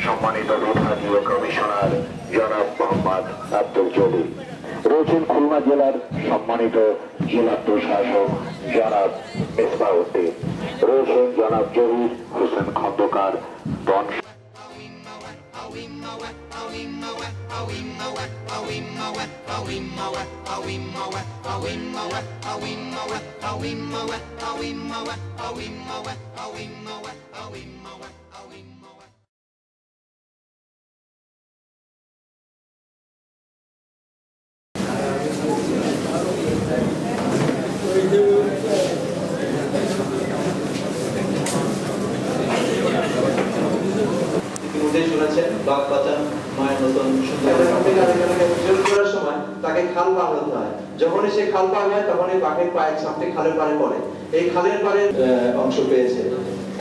সম্মানিত বিভাগীয় কমিশনার জনাব মোহাম্মদ আব্দুল জলিল রয়েছেন খুলনা জেলার সম্মানিত জেলা প্রশাসক জনাব মেসবাউদ্দিন রয়েছেন জনাব জহির হোসেন খন্দকার বাঘ বাঁচান মায়ের নতুন করার সময় তাকে খাল পার হতে হয়। যখনই সে খাল পার হয় তখনই বাঘের পায়ের ছাপটি খালের পাড়ে পড়ে। এই খালের পাড়ে অংশ পেয়েছে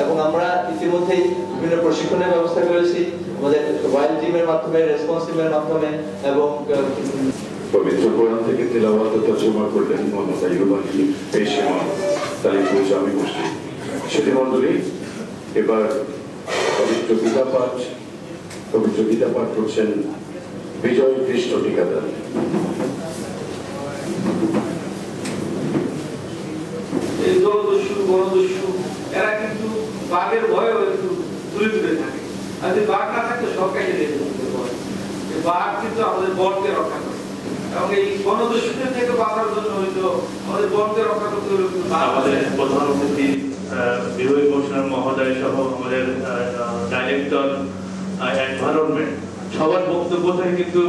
এবং আমরা ইতিমধ্যেই বিভিন্ন প্রশিক্ষণের ব্যবস্থা করেছি আমাদের ওয়াইল্ড টিমের মাধ্যমে, রেসপন্স টিমের মাধ্যমে এবং পবিত্র কোরআন থেকে তেলাওয়াত ও তর্জমা করলেন মোহাম্মদ আইয়ুব আলী পেশিমা তালিপুর জামি মসজিদ। সেটি মণ্ডলী এবার পবিত্র গীতা পাঠ করছেন বিজয় কৃষ্ণ ঠিকাদার। এই জলদস্যু গণদস্যু এরা কিন্তু বাঘের ভয়েও একটু দূরে দূরে থাকে, আর যদি বাঘ না থাকলে সব কেটে দিতে পারে। বাঘ কিন্তু আমাদের বনকে রক্ষা করে এবং এই গণদস্যুদের থেকে বাঁচার জন্য হয়তো আমাদের বনকে রক্ষা করতে হলে আমাদের প্রধান অতিথি বিভাগীয় কমিশনার মহোদয় সহ আমাদের ডাইরেক্টর এনভায়রনমেন্ট সবার বক্তব্য থেকে কিন্তু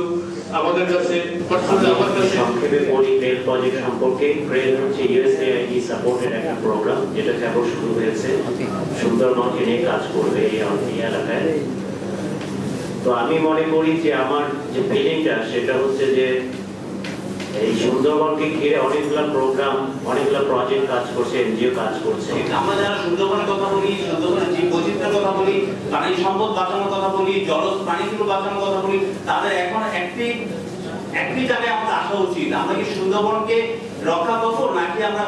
আমাদের কাছে সংক্ষেপে বলি রেল প্রজেক্ট সম্পর্কে। রেল হচ্ছে ইউএসএআইডি সাপোর্টেড একটা প্রোগ্রাম যেটা কেবল শুরু হয়েছে, সুন্দরবনকে নিয়ে কাজ করবে এই এলাকায়। তো আমি মনে করি যে আমার যে ফিলিংটা সেটা হচ্ছে যে এই সুন্দরবনকে ঘিরে অনেকগুলো প্রোগ্রাম, অনেকগুলো প্রজেক্ট কাজ করছে, এনজিও কাজ করছে। আমরা যারা সুন্দরবনের কথা বলি, সুন্দরবনের জীব বৈচিত্র্যের কথা বলি, প্রাণী সম্পদ বাঁচানোর কথা বলি, জলজ প্রাণীগুলো বাঁচানোর কথা বলি, তাদের এখন একটি জায়গায় আমাদের আসা উচিত। আমরা কি সুন্দরবনকে রক্ষা করবো নাকি আমরা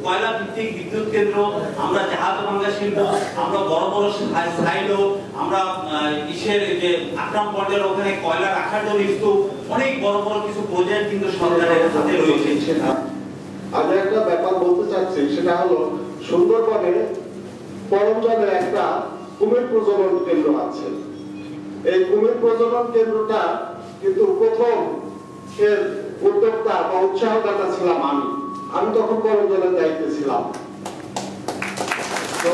কয়লা ভিত্তিক বিদ্যুৎ কেন্দ্র, আমরা জাহাজ ভাঙ্গা শিল্প, আমরা বড় বড় সাইলো, আমরা ইসের যে আক্রাম পর্যায়ের ওখানে কয়লা রাখার জন্য স্তূপ, অনেক বড় বড় কিছু প্রজেক্ট কিন্তু সরকারের হাতে রয়েছে। আমি একটা ব্যাপার বলতে চাচ্ছি, সেটা হলো সুন্দরবনে করমজলের একটা কুমির প্রজনন কেন্দ্র আছে। এই কুমির প্রজনন কেন্দ্রটা কিন্তু প্রথম এর উদ্যোক্তা বা উৎসাহদাতা ছিলাম আমি তখন করমজলের দায়িত্বে ছিলাম। তো